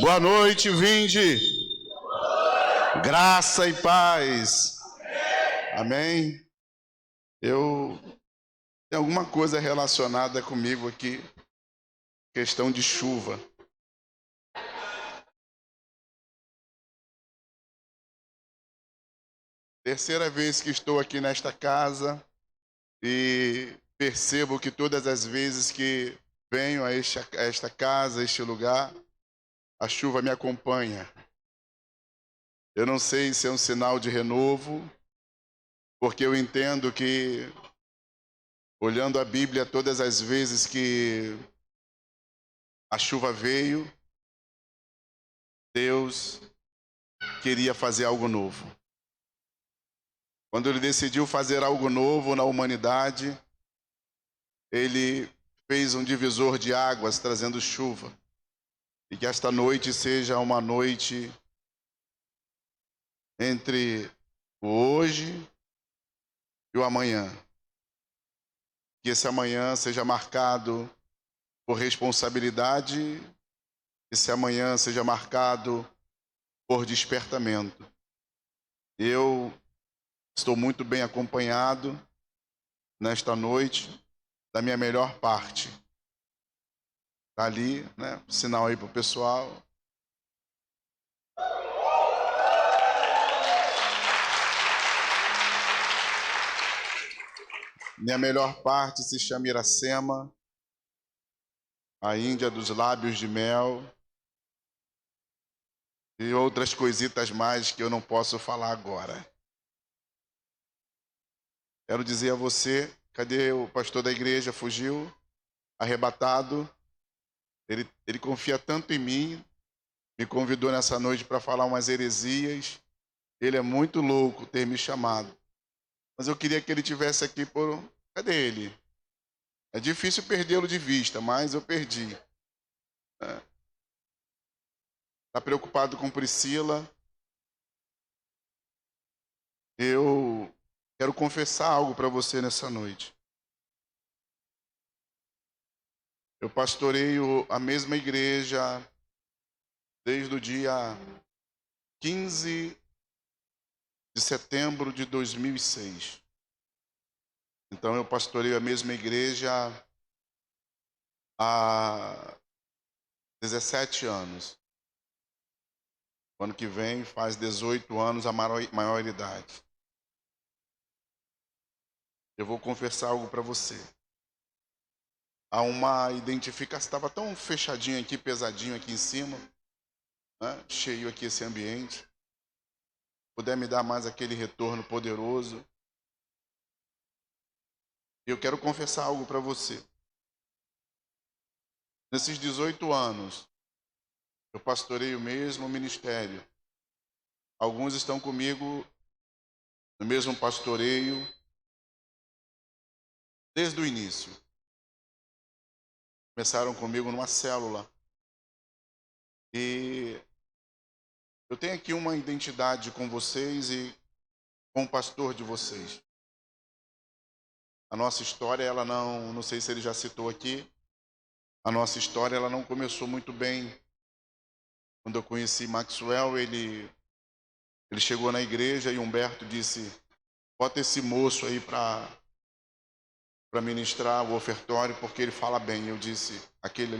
Boa noite, vinde. Graça e paz. Amém. Eu tenho alguma coisa relacionada comigo aqui, questão de chuva. Terceira vez que estou aqui nesta casa e percebo que todas as vezes que venho a esta casa, a este lugar, a chuva me acompanha. Eu não sei se é um sinal de renovo, porque eu entendo que, olhando a Bíblia, todas as vezes que a chuva veio, Deus queria fazer algo novo. Quando Ele decidiu fazer algo novo na humanidade, Ele fez um divisor de águas trazendo chuva. E que esta noite seja uma noite entre o hoje e o amanhã. Que esse amanhã seja marcado por responsabilidade, que esse amanhã seja marcado por despertamento. Eu estou muito bem acompanhado nesta noite da minha melhor parte. Está ali, né? Sinal aí para o pessoal. Minha melhor parte se chama Iracema, a Índia dos lábios de mel e outras coisitas mais que eu não posso falar agora. Quero dizer a você, cadê o pastor da igreja? Fugiu, arrebatado. Ele confia tanto em mim, me convidou nessa noite para falar umas heresias. Ele é muito louco ter me chamado. Mas eu queria que ele tivesse aqui por... Cadê ele? É difícil perdê-lo de vista, mas eu perdi. Está preocupado com Priscila? Eu quero confessar algo para você nessa noite. Eu pastoreio a mesma igreja desde o dia 15 de setembro de 2006. Então eu pastoreio a mesma igreja há 17 anos. O ano que vem faz 18 anos a maioridade. Eu vou confessar algo para você. Há uma identificação, estava tão fechadinho aqui, pesadinho aqui em cima, né? Cheio aqui esse ambiente. Puder me dar mais aquele retorno poderoso. Eu quero confessar algo para você. Nesses 18 anos, eu pastorei o mesmo ministério. Alguns estão comigo no mesmo pastoreio desde o início. Começaram comigo numa célula. E eu tenho aqui uma identidade com vocês e com o pastor de vocês. A nossa história, ela não sei se ele já citou aqui, a nossa história, ela não começou muito bem. Quando eu conheci Maxwell, ele chegou na igreja e Humberto disse, bota esse moço aí para ministrar o ofertório, porque ele fala bem. Eu disse, aquele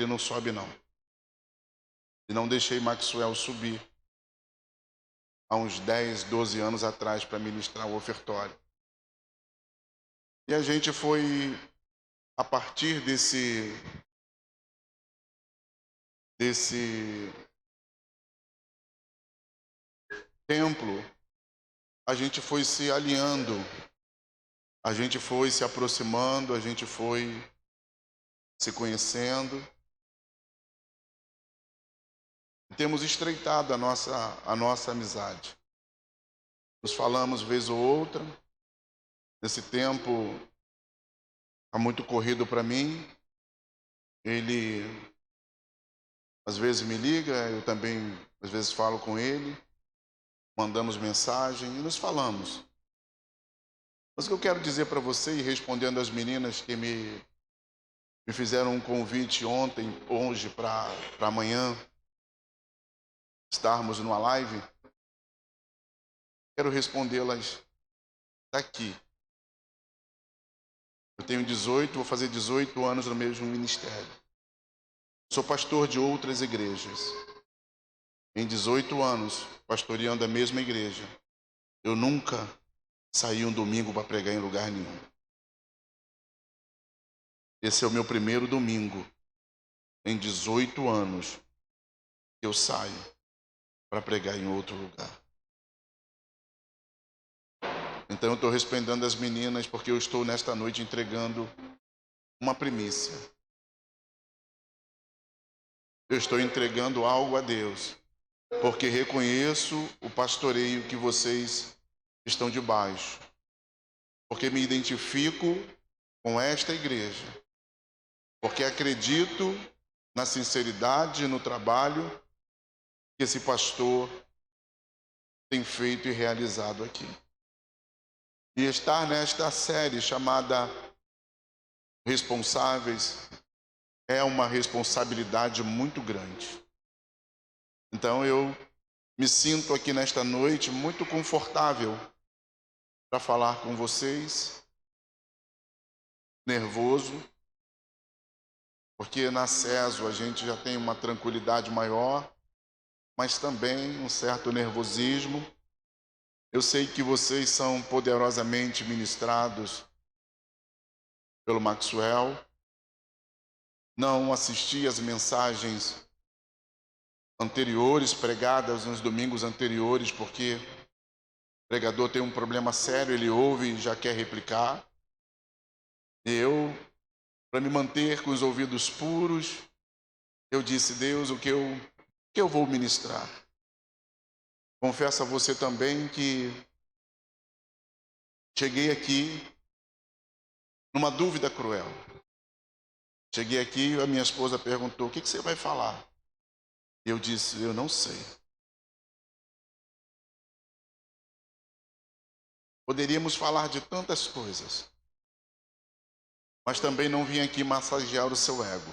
não sobe não. E não deixei Maxwell subir há uns 10, 12 anos atrás para ministrar o ofertório. E a gente foi, a partir desse templo, a gente foi se alinhando, a gente foi se aproximando, a gente foi se conhecendo. E temos estreitado a nossa amizade. Nos falamos vez ou outra. Nesse tempo, está muito corrido para mim. Ele, às vezes, me liga, eu também, às vezes, falo com ele. Mandamos mensagem e nos falamos. Mas o que eu quero dizer para você, e respondendo às meninas que me me fizeram um convite hoje para amanhã estarmos numa live. Quero respondê-las daqui. Eu tenho 18, vou fazer 18 anos no mesmo ministério. Sou pastor de outras igrejas. Em 18 anos, pastoreando a mesma igreja, eu nunca saí um domingo para pregar em lugar nenhum. Esse é o meu primeiro domingo, em 18 anos, que eu saio para pregar em outro lugar. Então eu estou respondendo as meninas, porque eu estou nesta noite entregando uma primícia. Eu estou entregando algo a Deus, porque reconheço o pastoreio que vocês estão debaixo, porque me identifico com esta igreja, porque acredito na sinceridade e no trabalho que esse pastor tem feito e realizado aqui. E estar nesta série chamada Responsáveis é uma responsabilidade muito grande. Então eu me sinto aqui nesta noite muito confortável para falar com vocês, nervoso, porque na CESO a gente já tem uma tranquilidade maior, mas também um certo nervosismo. Eu sei que vocês são poderosamente ministrados pelo Maxwell. Não assisti às mensagens anteriores, pregadas nos domingos anteriores, porque o pregador tem um problema sério, ele ouve e já quer replicar. E eu, para me manter com os ouvidos puros, eu disse: Deus, o que eu vou ministrar? Confesso a você também que cheguei aqui numa dúvida cruel. Cheguei aqui e a minha esposa perguntou: o que você vai falar? E eu disse: eu não sei. Poderíamos falar de tantas coisas, mas também não vim aqui massagear o seu ego.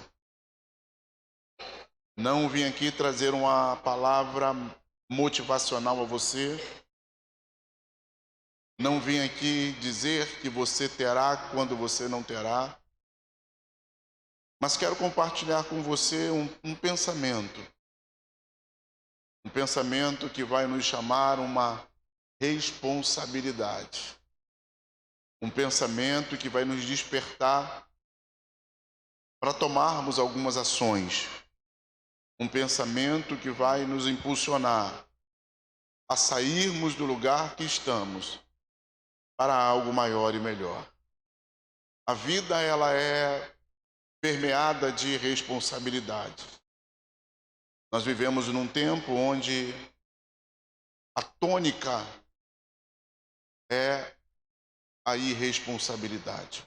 Não vim aqui trazer uma palavra motivacional a você. Não vim aqui dizer que você terá quando você não terá. Mas quero compartilhar com você um pensamento. Um pensamento que vai nos chamar uma responsabilidade. Um pensamento que vai nos despertar para tomarmos algumas ações. Um pensamento que vai nos impulsionar a sairmos do lugar que estamos para algo maior e melhor. A vida, ela é permeada de responsabilidade. Nós vivemos num tempo onde a tônica é a irresponsabilidade.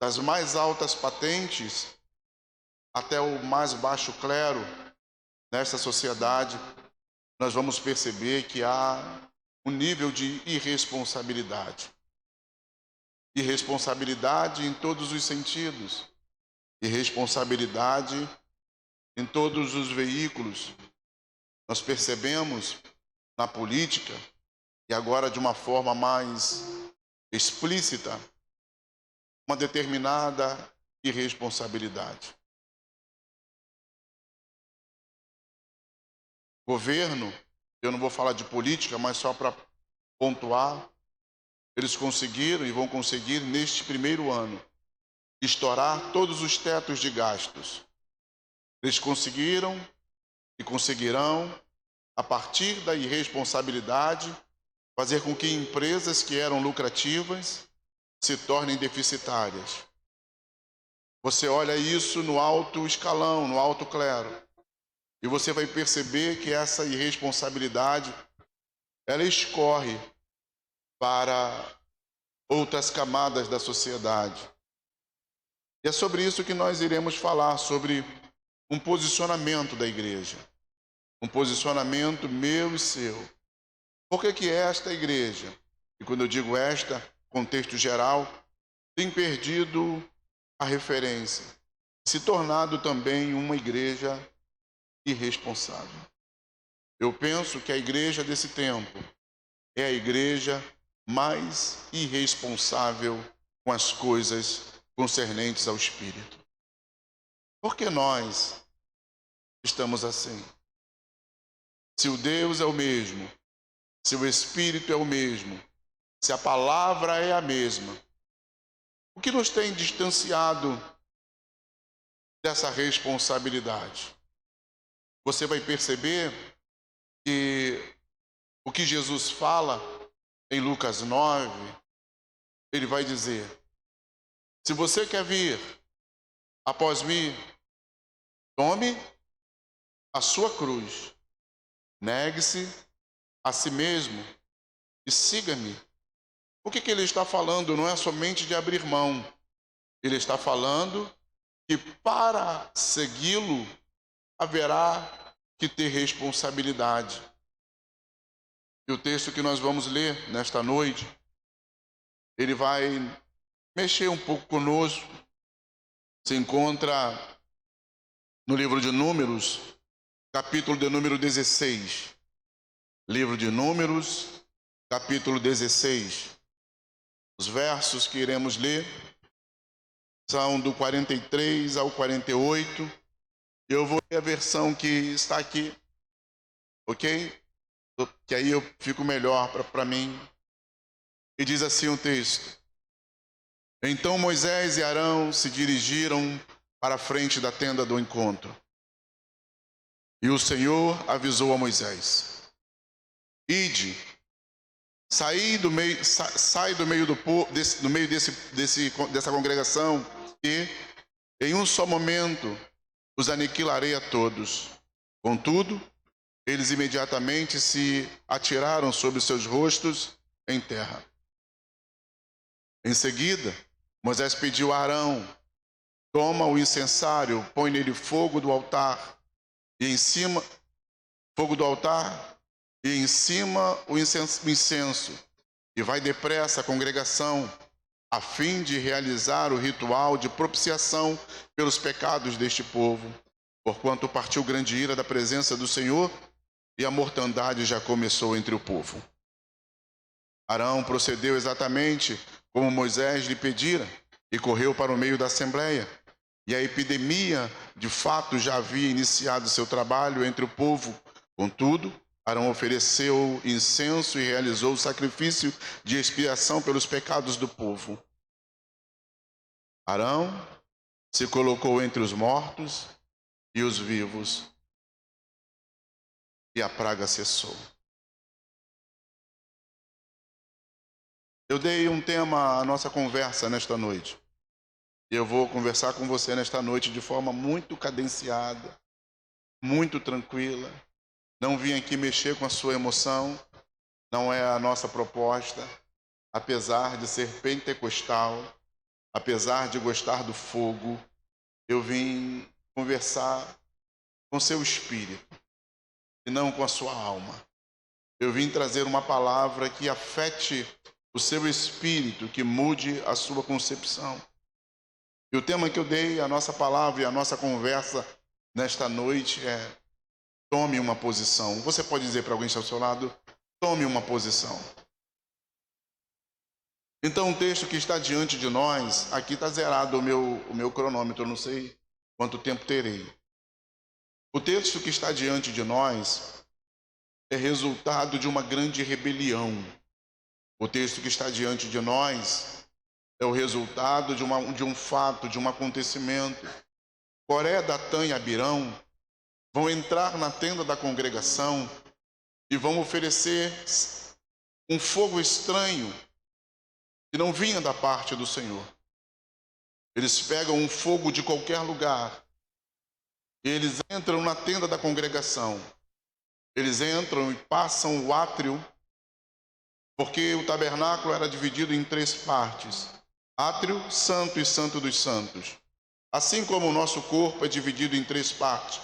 Das mais altas patentes até o mais baixo clero nessa sociedade, nós vamos perceber que há um nível de irresponsabilidade. Irresponsabilidade em todos os sentidos. Irresponsabilidade em todos os veículos. Nós percebemos na política, e agora de uma forma mais explícita, uma determinada irresponsabilidade. Governo, eu não vou falar de política, mas só para pontuar, eles conseguiram e vão conseguir neste primeiro ano estourar todos os tetos de gastos. Eles conseguiram e conseguirão, a partir da irresponsabilidade, fazer com que empresas que eram lucrativas se tornem deficitárias. Você olha isso no alto escalão, no alto clero, e você vai perceber que essa irresponsabilidade, ela escorre para outras camadas da sociedade. E é sobre isso que nós iremos falar, sobre um posicionamento da igreja. Um posicionamento meu e seu. Por que esta igreja, e quando eu digo esta, contexto geral, tem perdido a referência, se tornado também uma igreja irresponsável. Eu penso que a igreja desse tempo é a igreja mais irresponsável com as coisas concernentes ao Espírito. Por que nós estamos assim? Se o Deus é o mesmo, se o Espírito é o mesmo, se a palavra é a mesma, o que nos tem distanciado dessa responsabilidade? Você vai perceber que o que Jesus fala em Lucas 9, ele vai dizer: se você quer vir após mim, tome a sua cruz, negue-se a si mesmo e siga-me. O que ele está falando não é somente de abrir mão. Ele está falando que para segui-lo haverá que ter responsabilidade. E o texto que nós vamos ler nesta noite, ele vai mexer um pouco conosco. Se encontra no livro de Números, capítulo de número 16. Livro de Números, capítulo 16. Os versos que iremos ler são do 43 ao 48. Eu vou ler a versão que está aqui, ok? Que aí eu fico melhor para mim. E diz assim o texto: então Moisés e Arão se dirigiram para a frente da tenda do encontro. E o Senhor avisou a Moisés: ide, sai do meio dessa congregação, e em um só momento os aniquilarei a todos. Contudo, eles imediatamente se atiraram sobre seus rostos em terra. Em seguida, Moisés pediu a Arão: toma o incensário, põe nele fogo do altar, e em cima o incenso, e vai depressa à congregação, a fim de realizar o ritual de propiciação pelos pecados deste povo, porquanto partiu grande ira da presença do Senhor, e a mortandade já começou entre o povo. Arão procedeu exatamente como Moisés lhe pedira, e correu para o meio da assembleia. E a epidemia, de fato, já havia iniciado seu trabalho entre o povo. Contudo, Arão ofereceu incenso e realizou o sacrifício de expiação pelos pecados do povo. Arão se colocou entre os mortos e os vivos, e a praga cessou. Eu dei um tema à nossa conversa nesta noite. E eu vou conversar com você nesta noite de forma muito cadenciada, muito tranquila. Não vim aqui mexer com a sua emoção, não é a nossa proposta. Apesar de ser pentecostal, apesar de gostar do fogo, eu vim conversar com seu espírito e não com a sua alma. Eu vim trazer uma palavra que afete o seu espírito, que mude a sua concepção. E o tema que eu dei, a nossa palavra e a nossa conversa nesta noite é: tome uma posição. Você pode dizer para alguém que está ao seu lado: tome uma posição. Então, o texto que está diante de nós, aqui está zerado o meu cronômetro, eu não sei quanto tempo terei. O texto que está diante de nós é resultado de uma grande rebelião. O texto que está diante de nós é o resultado de um fato, de um acontecimento. Coré, Datã e Abirão vão entrar na tenda da congregação e vão oferecer um fogo estranho que não vinha da parte do Senhor. Eles pegam um fogo de qualquer lugar e eles entram na tenda da congregação. Eles entram e passam o átrio, porque o tabernáculo era dividido em 3 partes: átrio, santo e santo dos santos. Assim como o nosso corpo é dividido em 3 partes: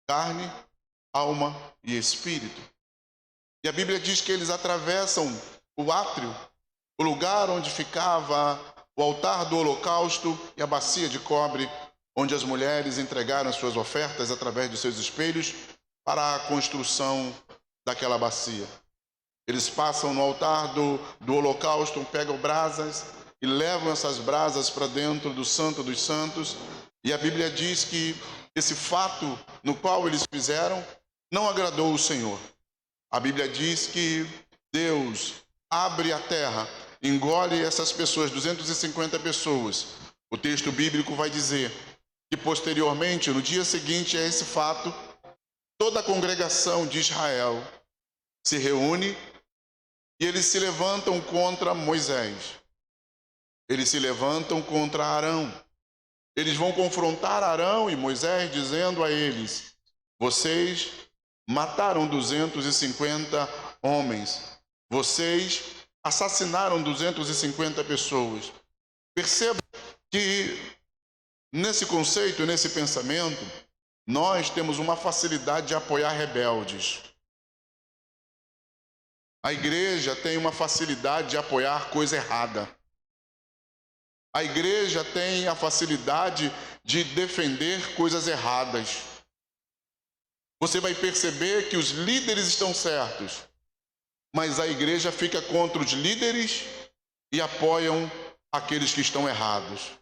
carne, alma e espírito. E a Bíblia diz que eles atravessam o átrio, o lugar onde ficava o altar do holocausto e a bacia de cobre, onde as mulheres entregaram suas ofertas através de seus espelhos para a construção daquela bacia. Eles passam no altar do holocausto, pegam brasas e levam essas brasas para dentro do Santo dos Santos. E a Bíblia diz que esse fato no qual eles fizeram não agradou o Senhor. A Bíblia diz que Deus abre a terra, engole essas pessoas, 250 pessoas. O texto bíblico vai dizer que posteriormente, no dia seguinte a esse fato, toda a congregação de Israel se reúne e eles se levantam contra Moisés. Eles se levantam contra Arão. Eles vão confrontar Arão e Moisés, dizendo a eles: vocês mataram 250 homens. Vocês assassinaram 250 pessoas. Perceba que nesse conceito, nesse pensamento, nós temos uma facilidade de apoiar rebeldes. A igreja tem uma facilidade de apoiar coisa errada. A igreja tem a facilidade de defender coisas erradas. Você vai perceber que os líderes estão certos, mas a igreja fica contra os líderes e apoiam aqueles que estão errados.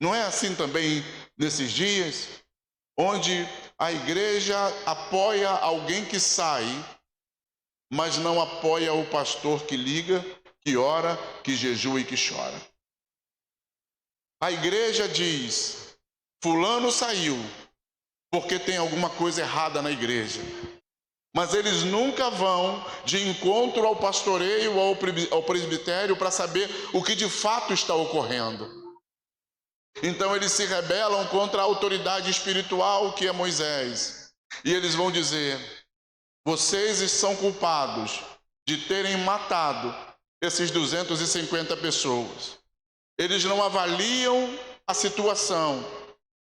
Não é assim também nesses dias, onde a igreja apoia alguém que sai, mas não apoia o pastor que liga, que ora, que jejua e que chora. A igreja diz: fulano saiu porque tem alguma coisa errada na igreja. Mas eles nunca vão de encontro ao pastoreio ou ao presbitério para saber o que de fato está ocorrendo. Então eles se rebelam contra a autoridade espiritual que é Moisés. E eles vão dizer: vocês são culpados de terem matado esses 250 pessoas. Eles não avaliam a situação.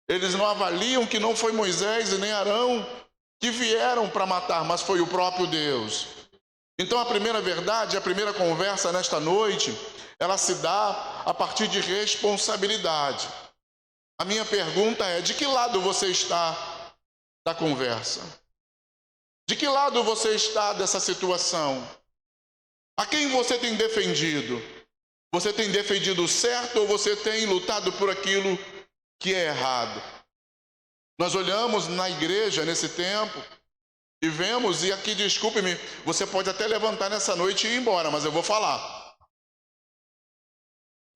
Eles não avaliam que não foi Moisés e nem Arão que vieram para matar, mas foi o próprio Deus. Então a primeira verdade, a primeira conversa nesta noite, ela se dá a partir de responsabilidade. A minha pergunta é: de que lado você está da conversa? De que lado você está dessa situação? A quem você tem defendido? Você tem defendido o certo ou você tem lutado por aquilo que é errado? Nós olhamos na igreja nesse tempo e vemos, e aqui desculpe-me, você pode até levantar nessa noite e ir embora, mas eu vou falar.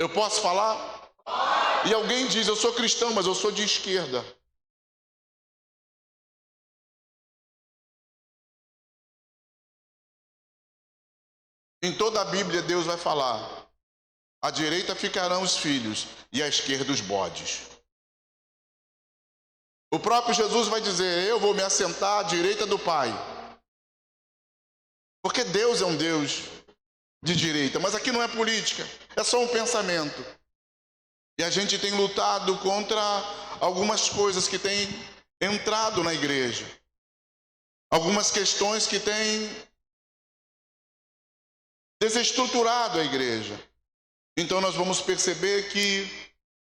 Eu posso falar? E alguém diz: eu sou cristão, mas eu sou de esquerda. Em toda a Bíblia Deus vai falar: à direita ficarão os filhos e à esquerda os bodes. O próprio Jesus vai dizer: eu vou me assentar à direita do Pai. Porque Deus é um Deus de direita, mas aqui não é política, é só um pensamento. E a gente tem lutado contra algumas coisas que têm entrado na igreja, algumas questões que têm desestruturado a igreja. Então nós vamos perceber que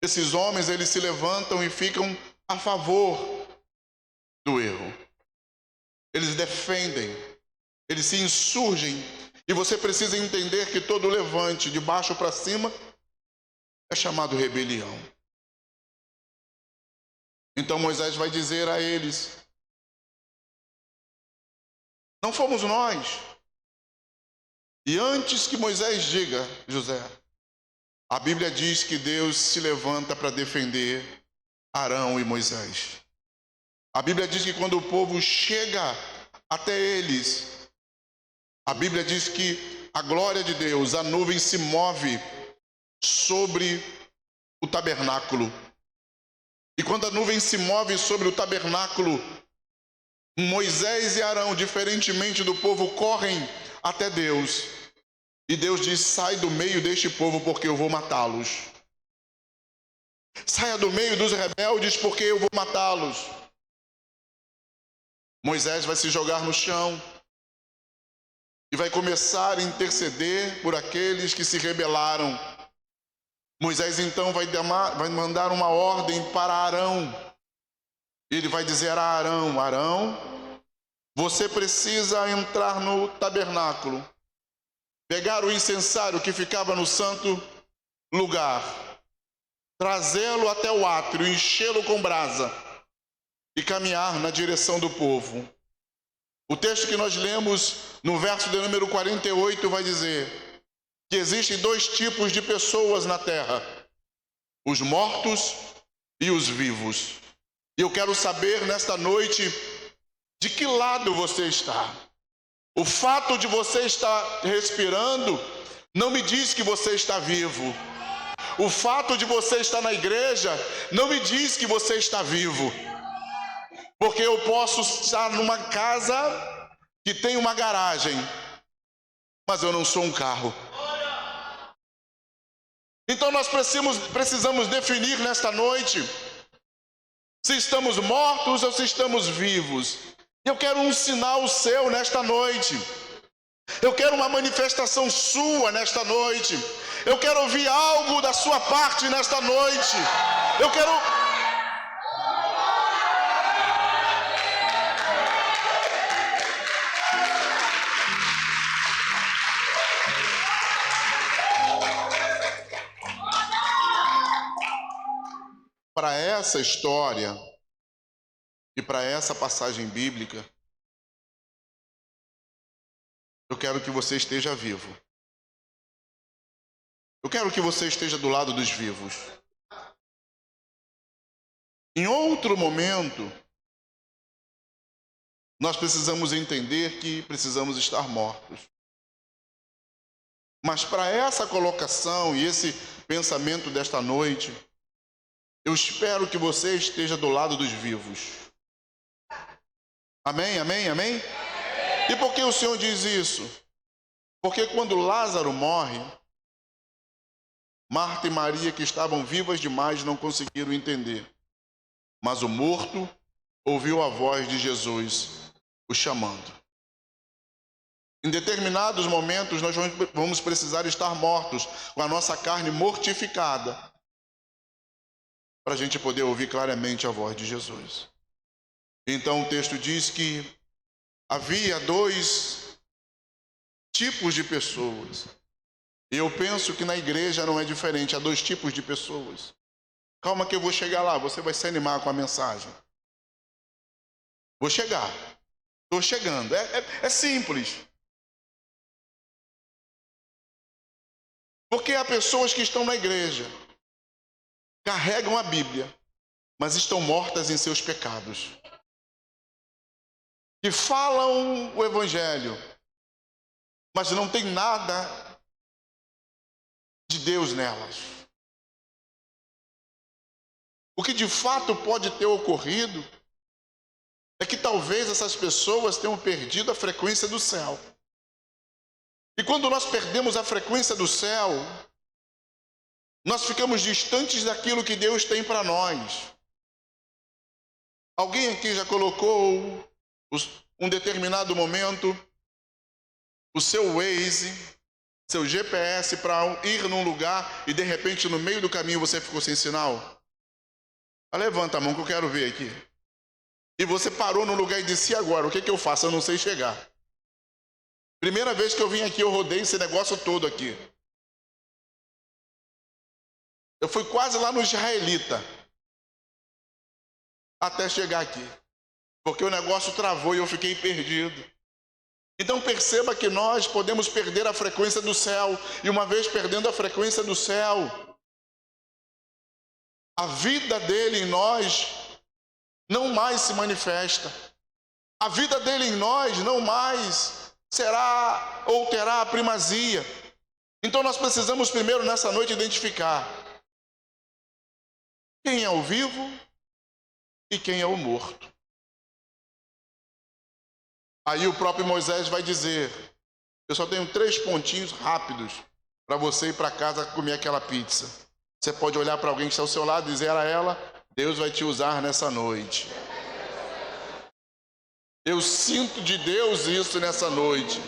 esses homens, eles se levantam e ficam a favor do erro. Eles defendem, eles se insurgem. E você precisa entender que todo levante de baixo para cima é chamado rebelião. Então Moisés vai dizer a eles: não fomos nós. E antes que Moisés diga, José, a Bíblia diz que Deus se levanta para defender Arão e Moisés. A Bíblia diz que quando o povo chega até eles, a Bíblia diz que a glória de Deus, a nuvem se move sobre o tabernáculo. E quando a nuvem se move sobre o tabernáculo, Moisés e Arão, diferentemente do povo, correm até Deus. E Deus diz: sai do meio deste povo, porque eu vou matá-los. Saia do meio dos rebeldes, porque eu vou matá-los. Moisés vai se jogar no chão e vai começar a interceder por aqueles que se rebelaram. Moisés então vai mandar uma ordem para Arão. Ele vai dizer a Arão: Arão, você precisa entrar no tabernáculo, pegar o incensário que ficava no santo lugar, trazê-lo até o átrio, enchê-lo com brasa e caminhar na direção do povo. O texto que nós lemos no verso de número 48 vai dizer que existem dois tipos de pessoas na terra: os mortos e os vivos. E eu quero saber nesta noite de que lado você está. O fato de você estar respirando não me diz que você está vivo. O fato de você estar na igreja não me diz que você está vivo. Porque eu posso estar numa casa que tem uma garagem, mas eu não sou um carro. Então nós precisamos definir nesta noite se estamos mortos ou se estamos vivos. Eu quero um sinal seu nesta noite. Eu quero uma manifestação sua nesta noite. Eu quero ouvir algo da sua parte nesta noite. Eu quero... Para essa história e para essa passagem bíblica, eu quero que você esteja vivo. Eu quero que você esteja do lado dos vivos. Em outro momento, nós precisamos entender que precisamos estar mortos. Mas para essa colocação e esse pensamento desta noite, eu espero que você esteja do lado dos vivos. Amém, amém, amém? E por que o Senhor diz isso? Porque quando Lázaro morre, Marta e Maria, que estavam vivas demais, não conseguiram entender. Mas o morto ouviu a voz de Jesus o chamando. Em determinados momentos, nós vamos precisar estar mortos, com a nossa carne mortificada, para a gente poder ouvir claramente a voz de Jesus. Então o texto diz que havia dois tipos de pessoas. E eu penso que na igreja não é diferente, há dois tipos de pessoas. Calma que eu vou chegar lá, você vai se animar com a mensagem. Vou chegar, estou chegando, é simples. Porque há pessoas que estão na igreja, carregam a Bíblia, mas estão mortas em seus pecados. Que falam o Evangelho, mas não tem nada de Deus nelas. O que de fato pode ter ocorrido é que talvez essas pessoas tenham perdido a frequência do céu. E quando nós perdemos a frequência do céu, nós ficamos distantes daquilo que Deus tem para nós. Alguém aqui já colocou um determinado momento o seu Waze, seu GPS para ir num lugar e de repente no meio do caminho você ficou sem sinal? Levanta a mão que eu quero ver aqui. E você parou no lugar e disse: e agora? O que eu faço? Eu não sei chegar. Primeira vez que eu vim aqui, eu rodei esse negócio todo aqui. Eu fui quase lá no Israelita, até chegar aqui. Porque o negócio travou e eu fiquei perdido. Então perceba que nós podemos perder a frequência do céu. E uma vez perdendo a frequência do céu, a vida dele em nós não mais se manifesta. A vida dele em nós não mais será ou terá a primazia. Então nós precisamos primeiro nessa noite identificar quem é o vivo e quem é o morto. Aí o próprio Moisés vai dizer: eu só tenho 3 pontinhos rápidos para você ir para casa comer aquela pizza. Você pode olhar para alguém que está ao seu lado e dizer a ela: Deus vai te usar nessa noite. Eu sinto de Deus isso nessa noite.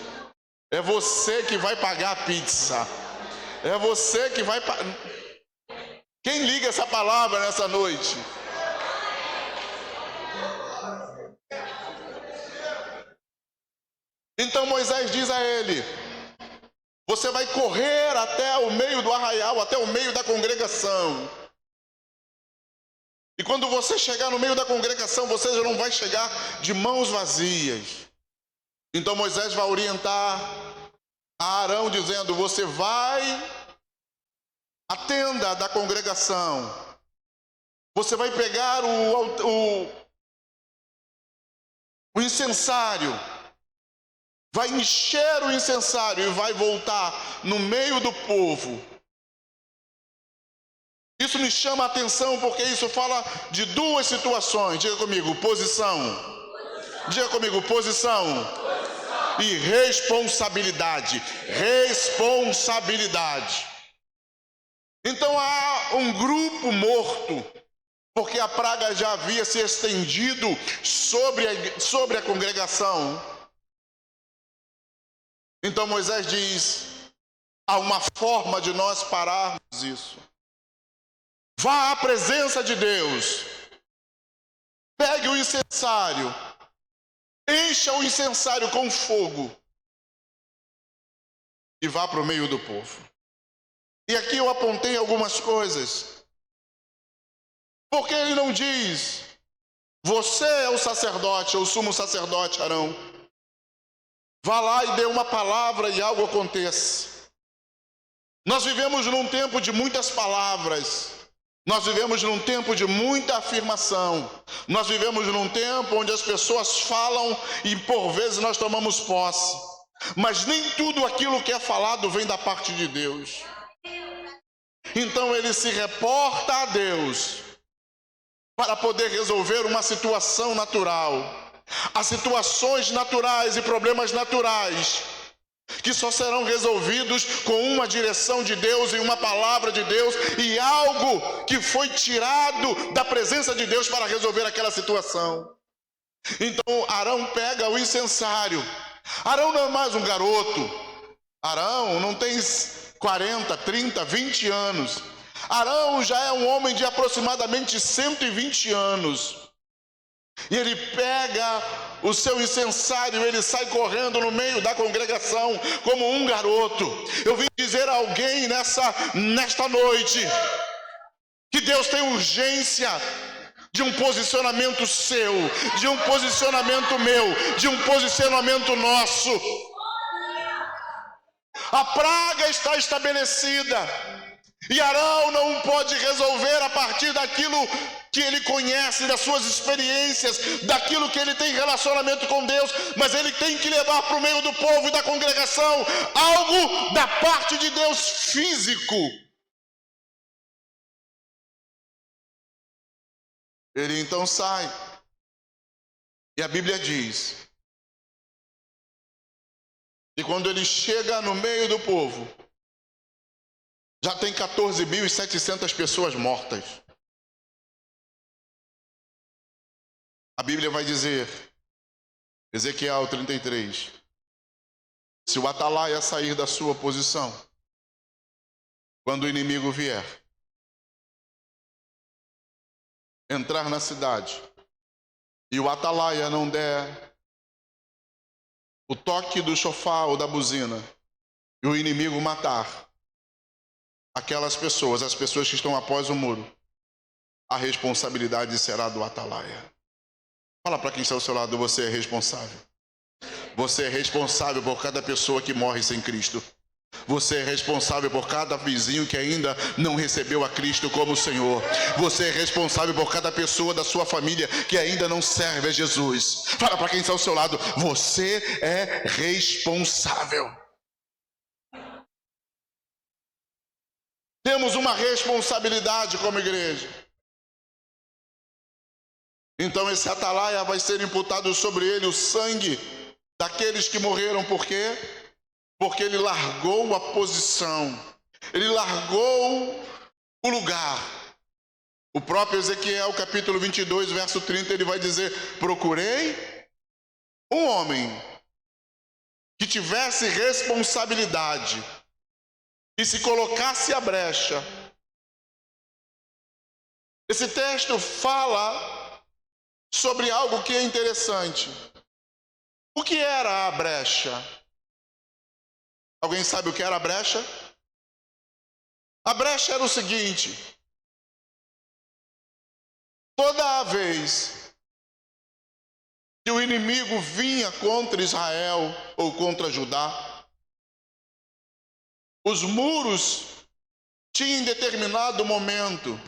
É você que vai pagar a pizza. É você que vai pagar. Quem liga essa palavra nessa noite? Então Moisés diz a ele: você vai correr até o meio do arraial, até o meio da congregação. E quando você chegar no meio da congregação, você já não vai chegar de mãos vazias. Então Moisés vai orientar a Arão dizendo: você vai à tenda da congregação. Você vai pegar o incensário, vai encher o incensário e vai voltar no meio do povo. Isso me chama a atenção porque isso fala de duas situações. Diga comigo, posição. Diga comigo, posição. E responsabilidade. Responsabilidade. Então há um grupo morto, porque a praga já havia se estendido sobre a congregação. Então Moisés diz: há uma forma de nós pararmos isso. Vá à presença de Deus, pegue o incensário, encha o incensário com fogo e vá para o meio do povo. E aqui eu apontei algumas coisas. Porque ele não diz: você é o sacerdote, ou o sumo sacerdote Arão, vá lá e dê uma palavra e algo aconteça. Nós vivemos num tempo de muitas palavras. Nós vivemos num tempo de muita afirmação. Nós vivemos num tempo onde as pessoas falam e por vezes nós tomamos posse. Mas nem tudo aquilo que é falado vem da parte de Deus. Então ele se reporta a Deus para poder resolver uma situação natural. Há situações naturais e problemas naturais que só serão resolvidos com uma direção de Deus e uma palavra de Deus e algo que foi tirado da presença de Deus para resolver aquela situação. Então Arão pega o incensário. Arão não é mais um garoto. Arão não tem 40, 30, 20 anos. Arão já é um homem de aproximadamente 120 anos. E ele pega o seu incensário, ele sai correndo no meio da congregação como um garoto. Eu vim dizer a alguém nesta noite que Deus tem urgência de um posicionamento seu, de um posicionamento meu, de um posicionamento nosso. A praga está estabelecida e Arão não pode resolver a partir daquilo que ele conhece, das suas experiências, daquilo que ele tem relacionamento com Deus, mas ele tem que levar para o meio do povo e da congregação algo da parte de Deus físico. Ele então sai, e a Bíblia diz que quando ele chega no meio do povo, já tem 14.700 pessoas mortas. A Bíblia vai dizer, Ezequiel 33, se o atalaia sair da sua posição, quando o inimigo vier, entrar na cidade, e o atalaia não der o toque do chofar ou da buzina, e o inimigo matar aquelas pessoas, as pessoas que estão após o muro, a responsabilidade será do atalaia. Fala para quem está ao seu lado: você é responsável. Você é responsável por cada pessoa que morre sem Cristo. Você é responsável por cada vizinho que ainda não recebeu a Cristo como Senhor. Você é responsável por cada pessoa da sua família que ainda não serve a Jesus. Fala para quem está ao seu lado: você é responsável. Temos uma responsabilidade como igreja. Então esse atalaia vai ser imputado sobre ele o sangue daqueles que morreram. Por quê? Porque ele largou a posição, ele largou o lugar. O próprio Ezequiel, capítulo 22, verso 30, ele vai dizer: procurei um homem que tivesse responsabilidade e se colocasse à brecha Esse texto fala sobre algo que é interessante. O que era a brecha? Alguém sabe o que era a brecha? A brecha era o seguinte: toda vez que o inimigo vinha contra Israel ou contra Judá, os muros tinham em determinado momento,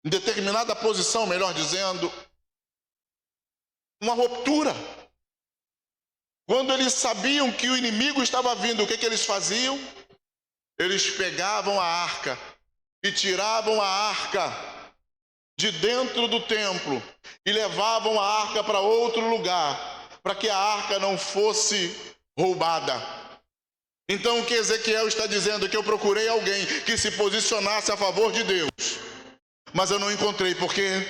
em determinada posição, melhor dizendo, uma ruptura. Quando eles sabiam que o inimigo estava vindo, o que eles faziam? Eles pegavam a arca e tiravam a arca de dentro do templo e levavam a arca para outro lugar, para que a arca não fosse roubada. Então o que Ezequiel está dizendo é que eu procurei alguém que se posicionasse a favor de Deus, mas eu não encontrei. Por quê?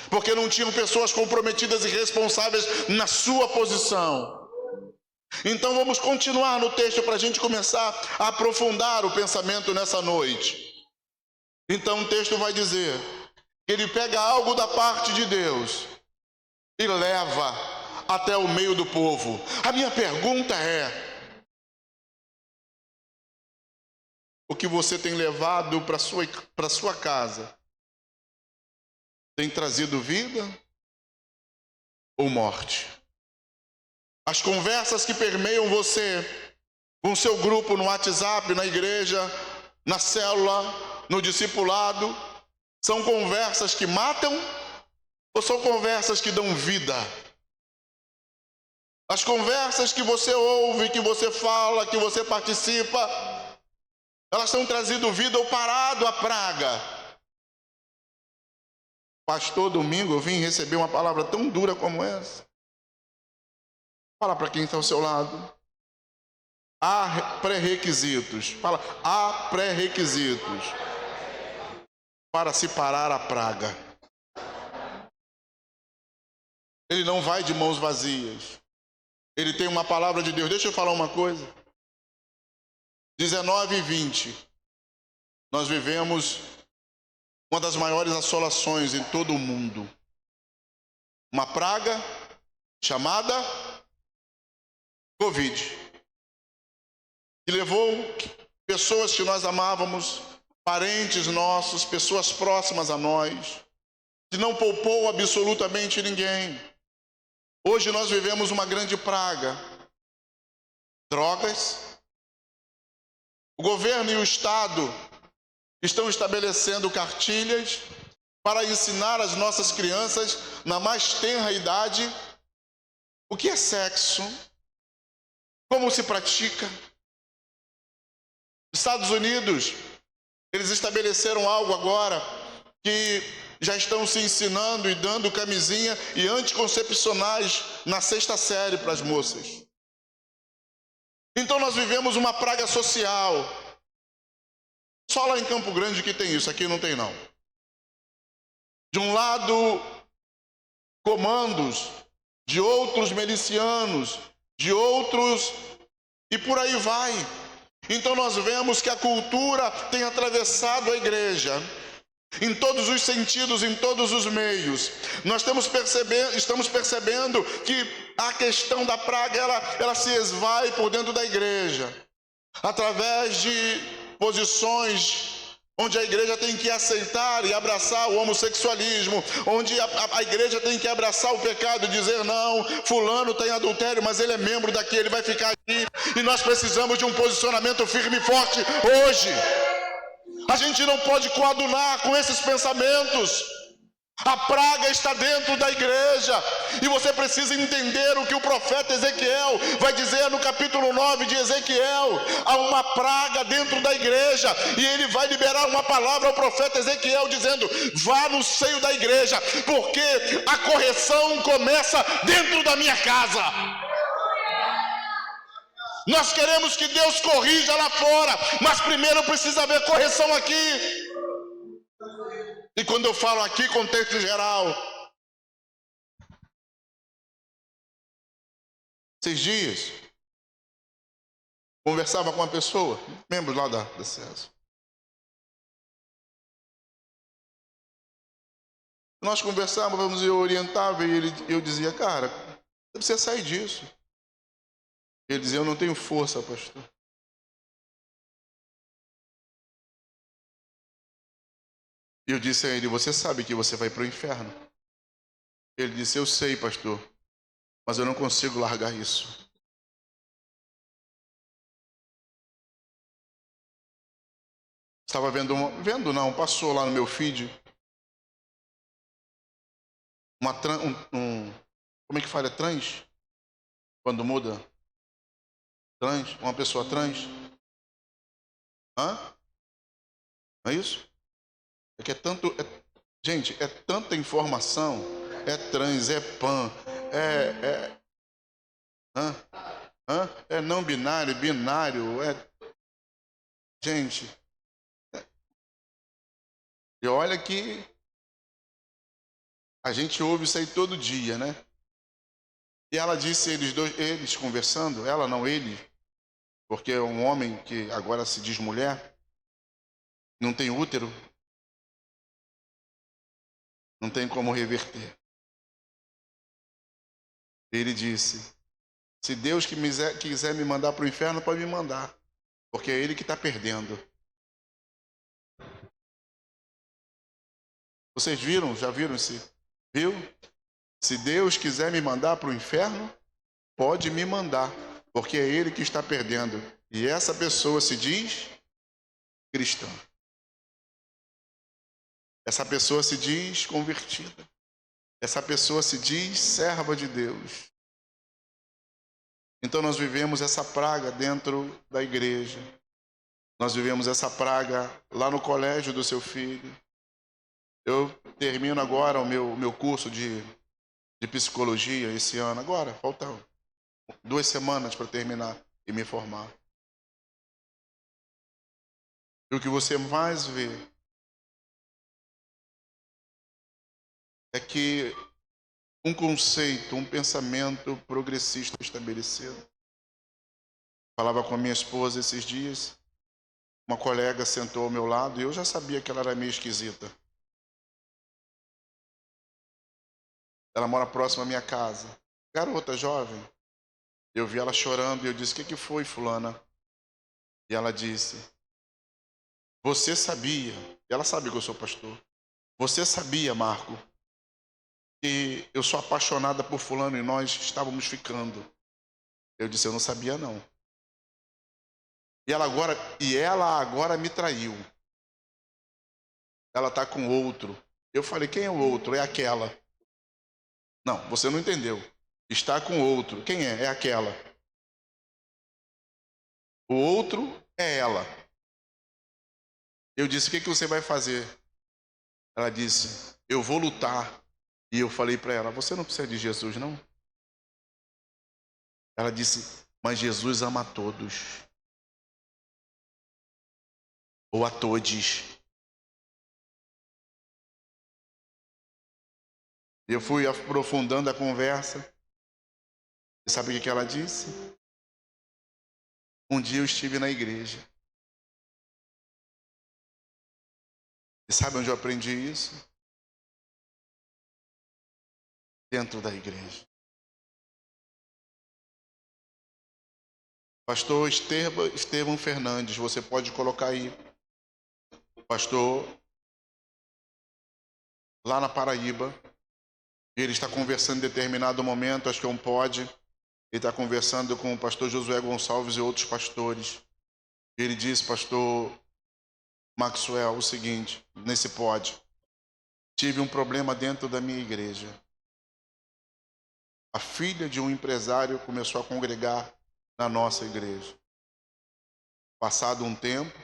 Porque não tinham pessoas comprometidas e responsáveis na sua posição. Então vamos continuar no texto para a gente começar a aprofundar o pensamento nessa noite. Então o texto vai dizer que ele pega algo da parte de Deus e leva até o meio do povo. A minha pergunta é: o que você tem levado para sua casa tem trazido vida ou morte? As conversas que permeiam você com o seu grupo no WhatsApp, na igreja, na célula, no discipulado, são conversas que matam ou são conversas que dão vida? As conversas que você ouve, que você fala, que você participa, elas estão trazendo vida ou parado a praga? Pastor, domingo eu vim receber uma palavra tão dura como essa. Fala para quem está ao seu lado. Há pré-requisitos. Fala, há pré-requisitos para se parar a praga. Ele não vai de mãos vazias. Ele tem uma palavra de Deus. Deixa eu falar uma coisa. 19 e 20. Nós vivemos uma das maiores assolações em todo o mundo. Uma praga chamada Covid, que levou pessoas que nós amávamos, parentes nossos, pessoas próximas a nós, que não poupou absolutamente ninguém. Hoje nós vivemos uma grande praga. Drogas. O governo e o Estado estão estabelecendo cartilhas para ensinar as nossas crianças, na mais tenra idade, o que é sexo, como se pratica. Estados Unidos, eles estabeleceram algo agora que já estão se ensinando e dando camisinha e anticoncepcionais na 6ª série para as moças. Então nós vivemos uma praga social. Só lá em Campo Grande que tem isso, aqui não tem não. De um lado, comandos, de outros milicianos, de outros, e por aí vai. Então nós vemos que a cultura tem atravessado a igreja, em todos os sentidos, em todos os meios. Nós estamos percebendo que a questão da praga, ela se esvai por dentro da igreja, através de posições onde a igreja tem que aceitar e abraçar o homossexualismo, onde a igreja tem que abraçar o pecado e dizer: não, fulano tem adultério, mas ele é membro daqui, ele vai ficar aqui. E nós precisamos de um posicionamento firme e forte hoje. A gente não pode coadunar com esses pensamentos. A praga está dentro da igreja, e você precisa entender o que o profeta Ezequiel vai dizer no capítulo 9 de Ezequiel. Há uma praga dentro da igreja, e ele vai liberar uma palavra ao profeta Ezequiel dizendo: vá no seio da igreja, porque a correção começa dentro da minha casa. Nós queremos que Deus corrija lá fora, mas primeiro precisa haver correção aqui. E quando eu falo aqui, contexto geral. Esses dias, conversava com uma pessoa, membro lá da CES. Nós conversávamos e eu orientava e eu dizia, cara, você precisa sair disso. Ele dizia, eu não tenho força, pastor. E eu disse a ele, você sabe que você vai para o inferno? Ele disse, eu sei, pastor, mas eu não consigo largar isso. Estava vendo não, passou lá no meu feed como é que fala? Trans? Quando muda? Trans? Uma pessoa trans? Hã? Não é isso? É que é tanto... gente, é tanta informação. É trans, é pan, hã? É não binário, binário, gente. E olha que a gente ouve isso aí todo dia, né? E ela disse, eles conversando, ela não ele, porque é um homem que agora se diz mulher, não tem útero, não tem como reverter. Ele disse, se Deus quiser me mandar para o inferno, pode me mandar, porque é ele que está perdendo. Vocês viram? Já viram esse? Viu? Se Deus quiser me mandar para o inferno, pode me mandar, porque é ele que está perdendo. E essa pessoa se diz cristã. Essa pessoa se diz convertida. Essa pessoa se diz serva de Deus. Então nós vivemos essa praga dentro da igreja. Nós vivemos essa praga lá no colégio do seu filho. Eu termino agora o meu curso de psicologia esse ano. Agora, faltam 2 semanas para terminar e me formar. E o que você mais vê é que um conceito, um pensamento progressista estabelecido. Falava com a minha esposa esses dias, uma colega sentou ao meu lado e eu já sabia que ela era meio esquisita. Ela mora próximo à minha casa. Garota, jovem. Eu vi ela chorando e eu disse, o que foi, fulana? E ela disse, você sabia, ela sabe que eu sou pastor, você sabia, Marco, que eu sou apaixonada por fulano e nós estávamos ficando. Eu disse, eu não sabia não. E ela agora me traiu. Ela está com outro. Eu falei, quem é o outro? É aquela. Não, você não entendeu. Está com outro. Quem é? É aquela. O outro é ela. Eu disse, o que você vai fazer? Ela disse, eu vou lutar. E eu falei para ela, você não precisa de Jesus, não? Ela disse, mas Jesus ama a todos. Ou a todes. Eu fui aprofundando a conversa. E sabe o que ela disse? Um dia eu estive na igreja. E sabe onde eu aprendi isso? Dentro da igreja. Pastor Estevão Fernandes, você pode colocar aí. Pastor, lá na Paraíba, ele está conversando em determinado momento, acho que é um pod, ele está conversando com o pastor Josué Gonçalves e outros pastores. Ele disse, pastor Maxwell, o seguinte, nesse pod, tive um problema dentro da minha igreja. A filha de um empresário começou a congregar na nossa igreja. Passado um tempo,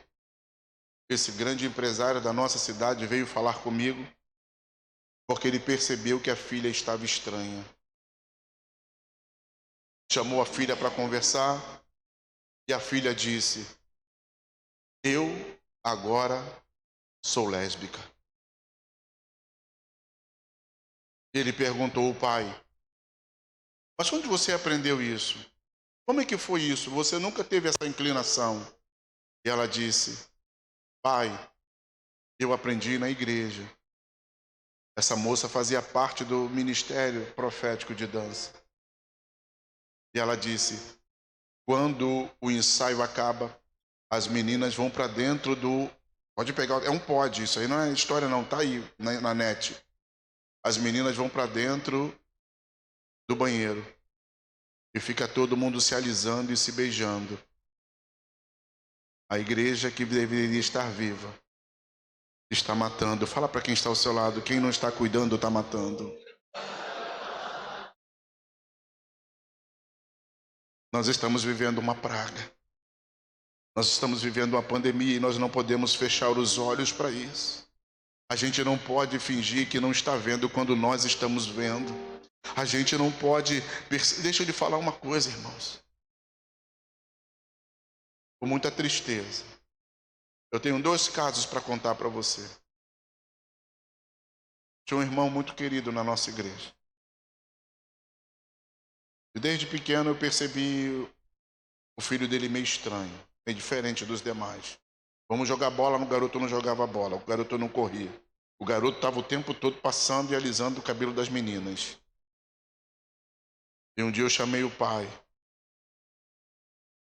esse grande empresário da nossa cidade veio falar comigo, porque ele percebeu que a filha estava estranha. Chamou a filha para conversar e a filha disse, eu agora sou lésbica. Ele perguntou ao pai, mas onde você aprendeu isso? Como é que foi isso? Você nunca teve essa inclinação? E ela disse, pai, eu aprendi na igreja. Essa moça fazia parte do ministério profético de dança. E ela disse: quando o ensaio acaba, as meninas vão para dentro do... Pode pegar, é um pod, isso aí não é história não, tá aí na net. As meninas vão para dentro do banheiro e fica todo mundo se alisando e se beijando. A igreja que deveria estar viva está matando. Fala para quem está ao seu lado, quem não está cuidando está matando. Nós estamos vivendo uma praga. Nós estamos vivendo uma pandemia e nós não podemos fechar os olhos para isso. A gente não pode fingir que não está vendo quando nós estamos vendo. A gente não pode... Deixa eu lhe falar uma coisa, irmãos. Com muita tristeza. Eu tenho 2 casos para contar para você. Tinha um irmão muito querido na nossa igreja. E desde pequeno eu percebi o filho dele meio estranho, meio diferente dos demais. Vamos jogar bola, o garoto não jogava bola, o garoto não corria. O garoto estava o tempo todo passando e alisando o cabelo das meninas. E um dia eu chamei o pai.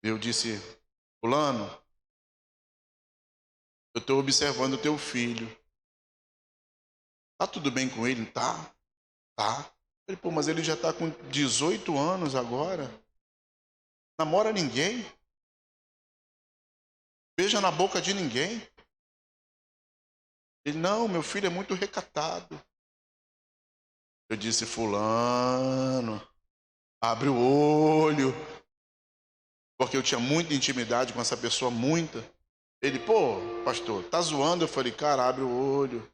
Eu disse: fulano, eu estou observando o teu filho. Tá tudo bem com ele? Tá. Ele, pô, mas ele já está com 18 anos agora. Namora ninguém. Beija na boca de ninguém. Ele, não, meu filho é muito recatado. Eu disse: fulano, abre o olho. Porque eu tinha muita intimidade com essa pessoa, muita. Ele, pô, pastor, tá zoando? Eu falei: cara, abre o olho.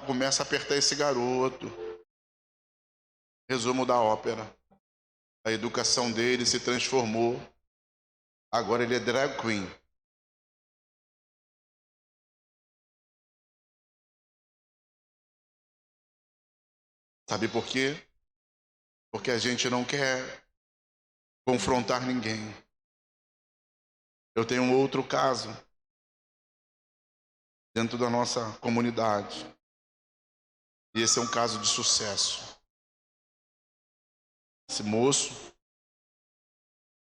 Começa a apertar esse garoto. Resumo da ópera. A educação dele se transformou. Agora ele é drag queen. Sabe por quê? Porque a gente não quer confrontar ninguém. Eu tenho um outro caso dentro da nossa comunidade. E esse é um caso de sucesso. Esse moço,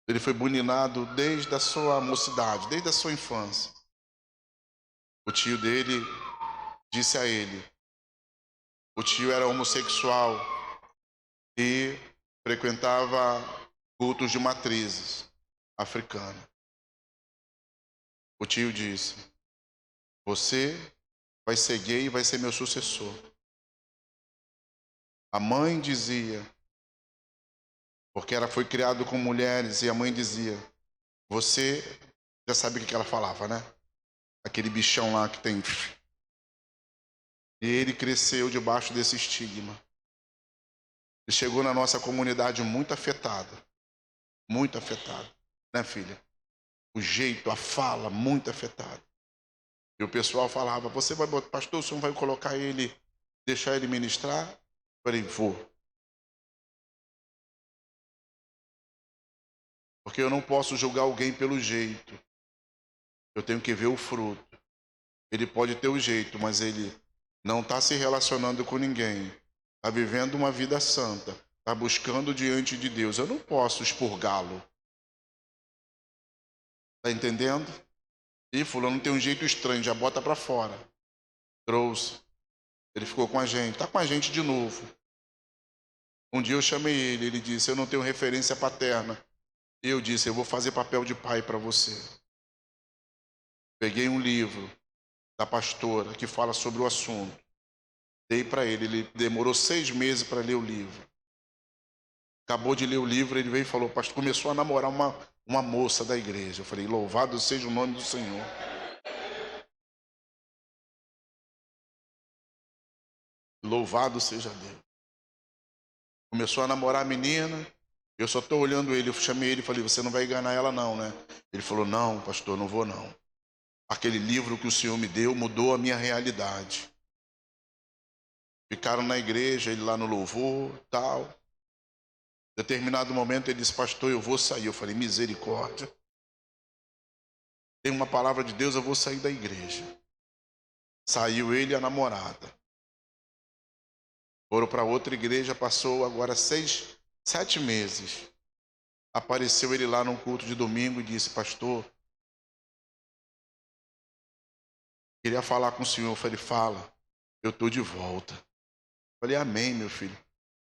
ele foi bulinado desde a sua mocidade, desde a sua infância. O tio dele disse a ele, o tio era homossexual e frequentava cultos de matrizes africanas. O tio disse: você vai ser gay e vai ser meu sucessor. A mãe dizia, porque ela foi criada com mulheres, e a mãe dizia, você já sabe o que ela falava, né? Aquele bichão lá que tem... E ele cresceu debaixo desse estigma. Ele chegou na nossa comunidade muito afetado. Muito afetado. Né, filha? O jeito, a fala, muito afetado. E o pessoal falava, você vai botar, pastor, o senhor vai colocar ele, deixar ele ministrar? Eu falei, vou. Porque eu não posso julgar alguém pelo jeito. Eu tenho que ver o fruto. Ele pode ter o jeito, mas ele não está se relacionando com ninguém. Está vivendo uma vida santa. Está buscando diante de Deus. Eu não posso expurgá-lo. Está entendendo? E fulano tem um jeito estranho, já bota para fora. Trouxe. Ele ficou com a gente. Está com a gente de novo. Um dia eu chamei ele. Ele disse, eu não tenho referência paterna. Eu disse, eu vou fazer papel de pai para você. Peguei um livro da pastora que fala sobre o assunto. Dei para ele. Ele demorou 6 meses para ler o livro. Acabou de ler o livro, ele veio e falou, pastor, começou a namorar uma moça da igreja. Eu falei, louvado seja o nome do Senhor. Louvado seja Deus. Começou a namorar a menina, eu só estou olhando ele, eu chamei ele e falei, você não vai enganar ela não, né? Ele falou, não, pastor, não vou não. Aquele livro que o Senhor me deu mudou a minha realidade. Ficaram na igreja, ele lá no louvor, tal. Determinado momento ele disse, pastor, eu vou sair. Eu falei, misericórdia. Tem uma palavra de Deus, eu vou sair da igreja. Saiu ele e a namorada. Foram para outra igreja, passou agora 6, 7 meses. Apareceu ele lá num culto de domingo e disse: pastor, queria falar com o senhor. Eu falei: fala, eu estou de volta. Eu falei: amém, meu filho.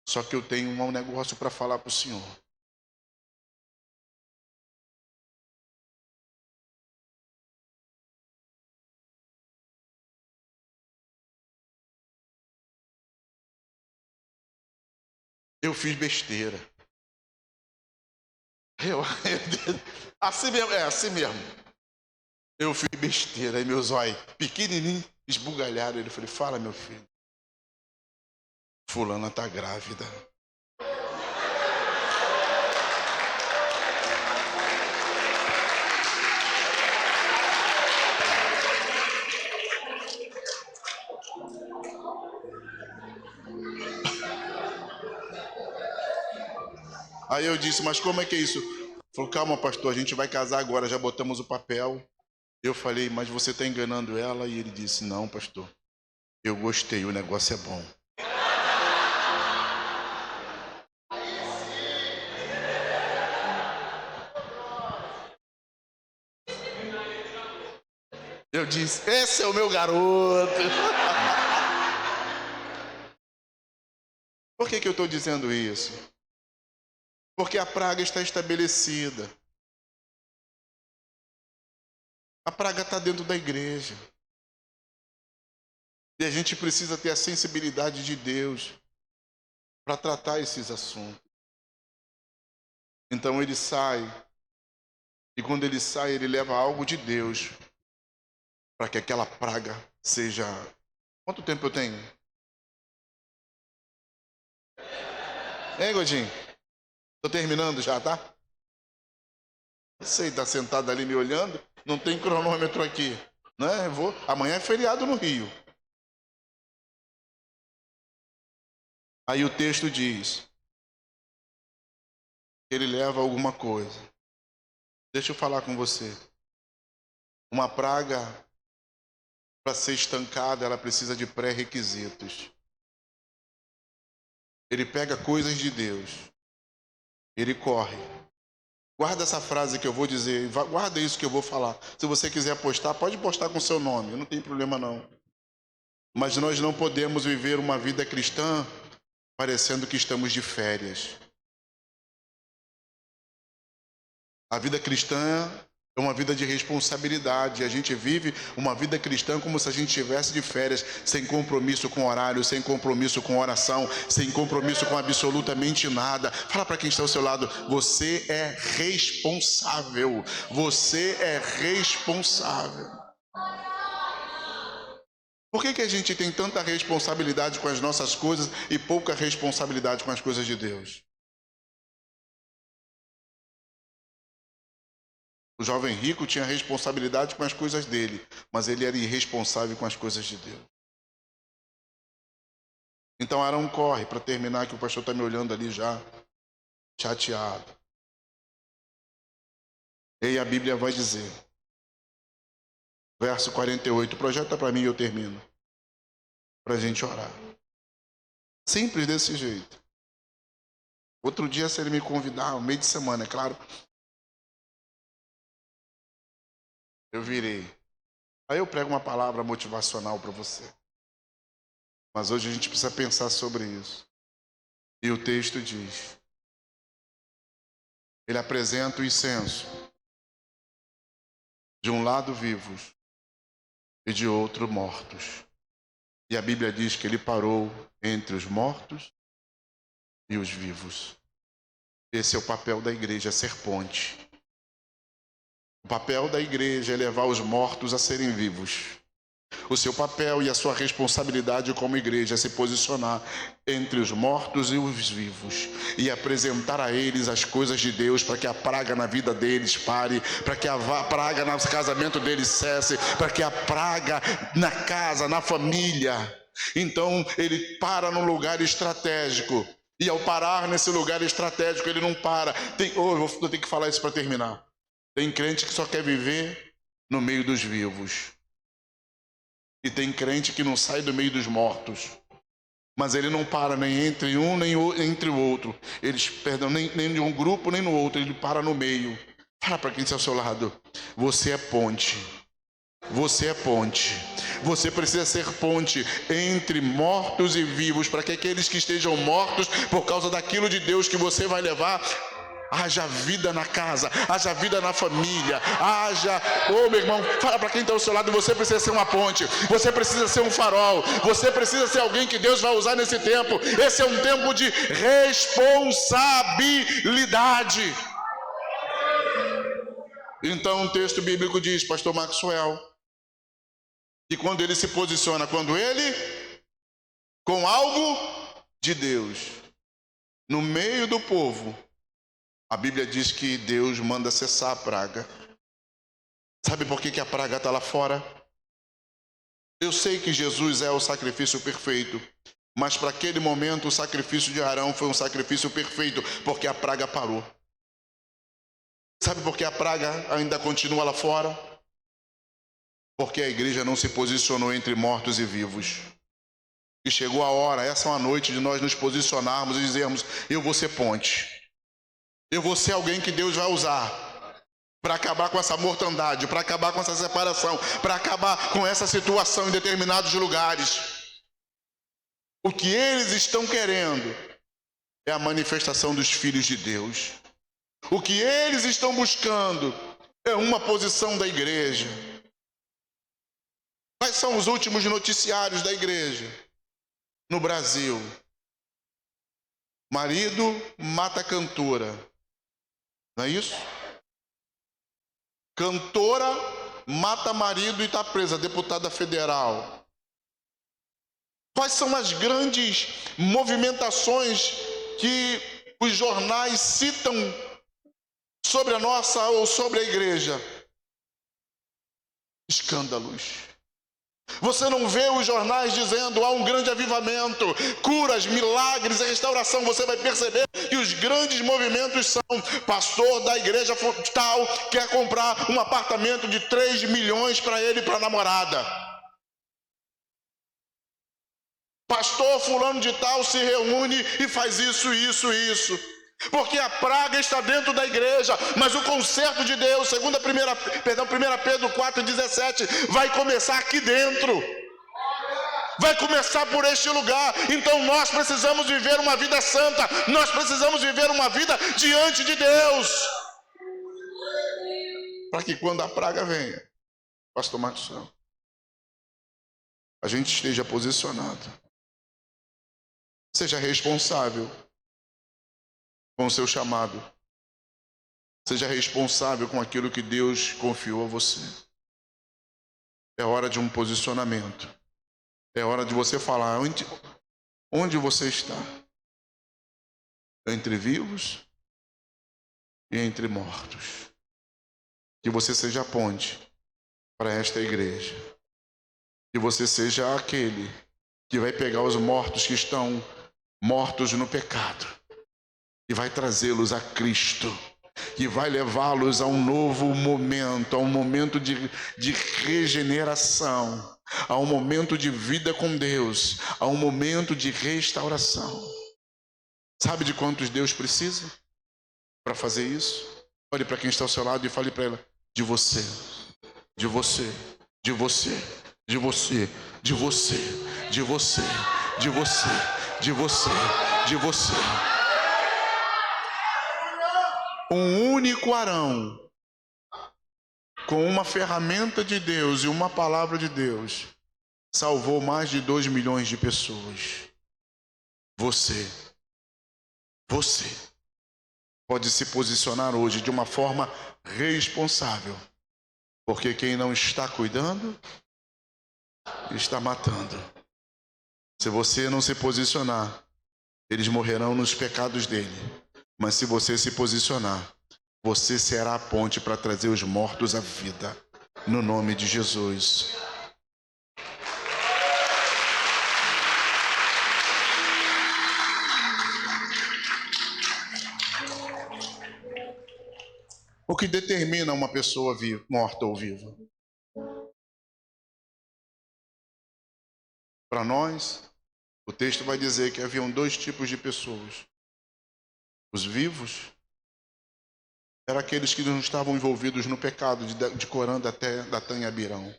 Só que eu tenho um negócio para falar para o senhor. Eu fiz besteira. Assim mesmo, assim mesmo. Eu fiz besteira. Aí meus olhos pequenininhos esbugalharam. Ele falou: fala, meu filho. Fulana está grávida. Aí eu disse: mas como é que é isso? Ele falou: calma, pastor, a gente vai casar agora, já botamos o papel. Eu falei: mas você está enganando ela? E ele disse: não, pastor, eu gostei, o negócio é bom. Eu disse: esse é o meu garoto. Por que eu estou dizendo isso? Porque a praga está estabelecida. A praga está dentro da igreja. E a gente precisa ter a sensibilidade de Deus para tratar esses assuntos. Então ele sai. E quando ele sai, ele leva algo de Deus para que aquela praga seja... Quanto tempo eu tenho? Hein, Godinho? Estou terminando já, tá? Você está sentado ali me olhando, não tem cronômetro aqui, né? Amanhã é feriado no Rio. Aí o texto diz que ele leva alguma coisa. Deixa eu falar com você. Uma praga, para ser estancada, ela precisa de pré-requisitos. Ele pega coisas de Deus, ele corre. Guarda essa frase que eu vou dizer, guarda isso que eu vou falar. Se você quiser postar, pode postar com seu nome, não tem problema não. Mas nós não podemos viver uma vida cristã parecendo que estamos de férias. A vida cristã é uma vida de responsabilidade. A gente vive uma vida cristã como se a gente estivesse de férias, sem compromisso com horário, sem compromisso com oração, sem compromisso com absolutamente nada. Fala para quem está ao seu lado: você é responsável. Você é responsável. Por que a gente tem tanta responsabilidade com as nossas coisas e pouca responsabilidade com as coisas de Deus? O jovem rico tinha responsabilidade com as coisas dele, mas ele era irresponsável com as coisas de Deus. Então Arão corre, para terminar, que o pastor está me olhando ali já, chateado. E a Bíblia vai dizer, verso 48, projeta para mim e eu termino, para a gente orar. Simples desse jeito. Outro dia, se ele me convidar, no meio de semana, é claro, eu virei. Aí eu prego uma palavra motivacional para você. Mas hoje a gente precisa pensar sobre isso. E o texto diz: ele apresenta o incenso, de um lado vivos e de outro mortos. E a Bíblia diz que ele parou entre os mortos e os vivos. Esse é o papel da igreja, ser ponte. O papel da igreja é levar os mortos a serem vivos. O seu papel e a sua responsabilidade como igreja é se posicionar entre os mortos e os vivos e apresentar a eles as coisas de Deus, para que a praga na vida deles pare, para que a praga no casamento deles cesse, para que a praga na casa, na família. Então ele para num lugar estratégico, e ao parar nesse lugar estratégico ele não para. Eu tenho que falar isso para terminar. Tem crente que só quer viver no meio dos vivos. E tem crente que não sai do meio dos mortos. Mas ele não para nem entre um, nem entre o outro. Nem de um grupo, nem no outro. Ele para no meio. Fala para quem está ao seu lado. Você é ponte. Você é ponte. Você precisa ser ponte entre mortos e vivos, para que aqueles que estejam mortos por causa daquilo de Deus que você vai levar, haja vida na casa, haja vida na família, haja... meu irmão, fala para quem está ao seu lado, você precisa ser uma ponte, você precisa ser um farol, você precisa ser alguém que Deus vai usar nesse tempo. Esse é um tempo de responsabilidade. Então o texto bíblico diz, pastor Maxwell, que quando ele se posiciona, quando ele, com algo de Deus, no meio do povo, a Bíblia diz que Deus manda cessar a praga. Sabe por que a praga está lá fora? Eu sei que Jesus é o sacrifício perfeito, mas para aquele momento o sacrifício de Arão foi um sacrifício perfeito, porque a praga parou. Sabe por que a praga ainda continua lá fora? Porque a igreja não se posicionou entre mortos e vivos. E chegou a hora, essa é uma noite de nós nos posicionarmos e dizermos, eu vou ser ponte. Eu vou ser alguém que Deus vai usar para acabar com essa mortandade, para acabar com essa separação, para acabar com essa situação em determinados lugares. O que eles estão querendo é a manifestação dos filhos de Deus. O que eles estão buscando é uma posição da igreja. Quais são os últimos noticiários da igreja no Brasil? Marido mata cantora. Não é isso? Cantora mata marido e está presa, deputada federal. Quais são as grandes movimentações que os jornais citam sobre a nossa ou sobre a igreja? Escândalos. Você não vê os jornais dizendo há um grande avivamento, curas, milagres, restauração. Você vai perceber que os grandes movimentos são: pastor da igreja tal quer comprar um apartamento de 3 milhões para ele e para a namorada. Pastor fulano de tal se reúne e faz isso. Porque a praga está dentro da igreja, mas o conserto de Deus, segundo 1 Pedro 4,17, vai começar aqui dentro. Vai começar por este lugar. Então nós precisamos viver uma vida santa. Nós precisamos viver uma vida diante de Deus. Para que quando a praga venha, pastor Maxwell, a gente esteja posicionado. Seja responsável com o seu chamado. Seja responsável com aquilo que Deus confiou a você. É hora de um posicionamento. É hora de você falar onde você está. Entre vivos e entre mortos. Que você seja a ponte para esta igreja. Que você seja aquele que vai pegar os mortos que estão mortos no pecado e vai trazê-los a Cristo, e vai levá-los a um novo momento, a um momento de regeneração, a um momento de vida com Deus, a um momento de restauração. Sabe de quantos Deus precisa para fazer isso? Olhe para quem está ao seu lado e fale para ela: de você, de você, de você, de você, de você, de você, de você, de você, de você. Um único Arão, com uma ferramenta de Deus e uma palavra de Deus, salvou mais de 2 milhões de pessoas. Você pode se posicionar hoje de uma forma responsável, porque quem não está cuidando, está matando. Se você não se posicionar, eles morrerão nos pecados dele. Mas se você se posicionar, você será a ponte para trazer os mortos à vida, no nome de Jesus. O que determina uma pessoa morta ou viva? Para nós, O texto vai dizer que haviam dois tipos de pessoas. Os vivos eram aqueles que não estavam envolvidos no pecado de Corã, Datã e Abirão.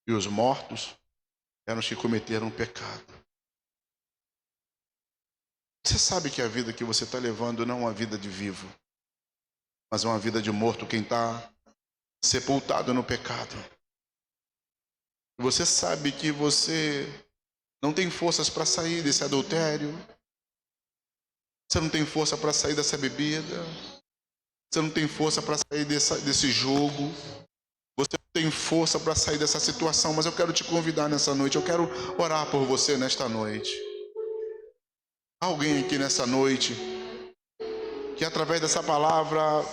E os mortos eram os que cometeram o pecado. Você sabe que a vida que você está levando não é uma vida de vivo, mas é uma vida de morto, quem está sepultado no pecado. Você sabe que você não tem forças para sair desse adultério. Você não tem força para sair dessa bebida. Você não tem força para sair desse jogo. Você não tem força para sair dessa situação. Mas eu quero te convidar nessa noite. Eu quero orar por você nesta noite. Há alguém aqui nessa noite que através dessa palavra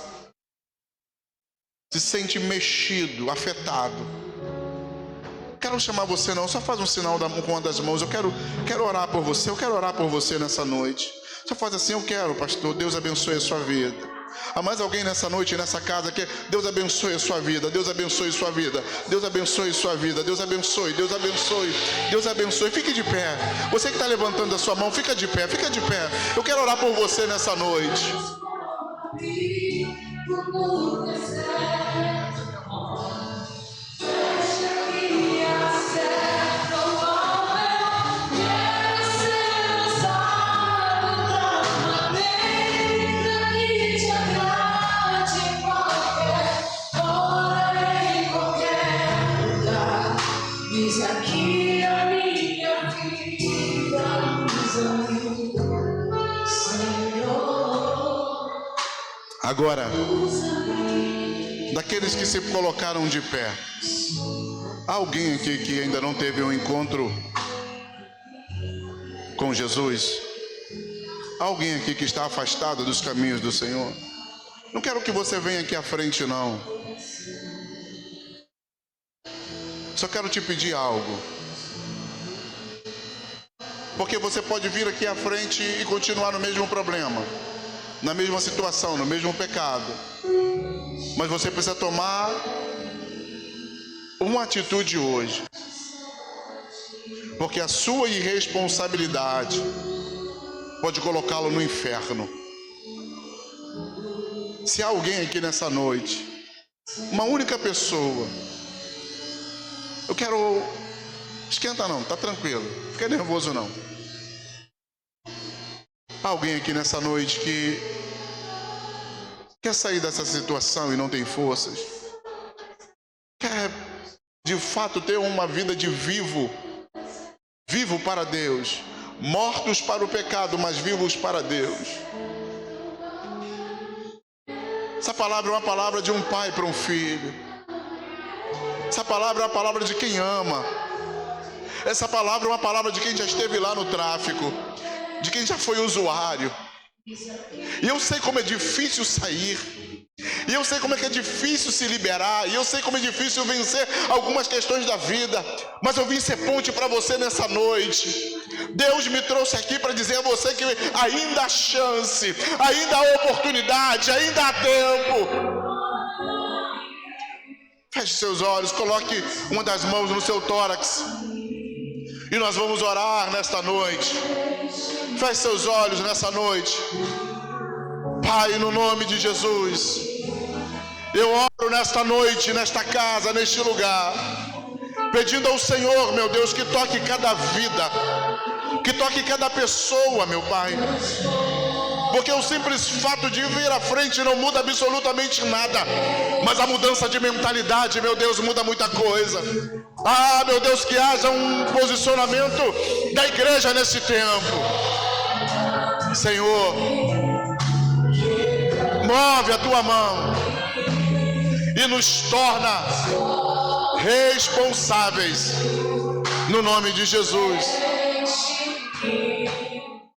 se sente mexido, afetado. Quero chamar você não, só faz um sinal com uma das mãos. Eu quero orar por você, eu quero orar por você nessa noite. Só faz assim, eu quero, pastor, Deus abençoe a sua vida. Há mais alguém nessa noite, nessa casa que Deus abençoe a sua vida, Deus abençoe a sua vida, Deus abençoe a sua vida, Deus abençoe, Deus abençoe, Deus abençoe. Fique de pé. Você que está levantando a sua mão, fica de pé, fica de pé. Eu quero orar por você nessa noite. Agora, daqueles que se colocaram de pé, há alguém aqui que ainda não teve um encontro com Jesus? Há alguém aqui que está afastado dos caminhos do Senhor? Não quero que você venha aqui à frente, não. Só quero te pedir algo. Porque você pode vir aqui à frente e continuar no mesmo problema, na mesma situação, no mesmo pecado. Mas você precisa tomar uma atitude hoje. Porque a sua irresponsabilidade pode colocá-lo no inferno. Se há alguém aqui nessa noite, uma única pessoa, eu quero... Esquenta não, tá tranquilo, fica nervoso não. Há alguém aqui nessa noite que quer sair dessa situação e não tem forças? Quer de fato ter uma vida de vivo para Deus, mortos para o pecado, mas vivos para Deus? Essa palavra é uma palavra de um pai para um filho. Essa palavra é uma palavra de quem ama. Essa palavra é uma palavra de quem já esteve lá no tráfico, de quem já foi usuário. E eu sei como é difícil sair. E eu sei como é que é difícil se liberar. E eu sei como é difícil vencer algumas questões da vida. Mas eu vim ser ponte para você nessa noite. Deus me trouxe aqui para dizer a você que ainda há chance, ainda há oportunidade, ainda há tempo. Feche seus olhos, coloque uma das mãos no seu tórax. E nós vamos orar nesta noite. Feche seus olhos nessa noite. Pai, no nome de Jesus, eu oro nesta noite, nesta casa, neste lugar, pedindo ao Senhor, meu Deus, que toque cada vida, que toque cada pessoa, meu Pai. Porque o simples fato de vir à frente não muda absolutamente nada, mas a mudança de mentalidade, meu Deus, muda muita coisa. Ah, meu Deus, que haja um posicionamento da igreja nesse tempo. Senhor, move a tua mão e nos torna responsáveis, no nome de Jesus.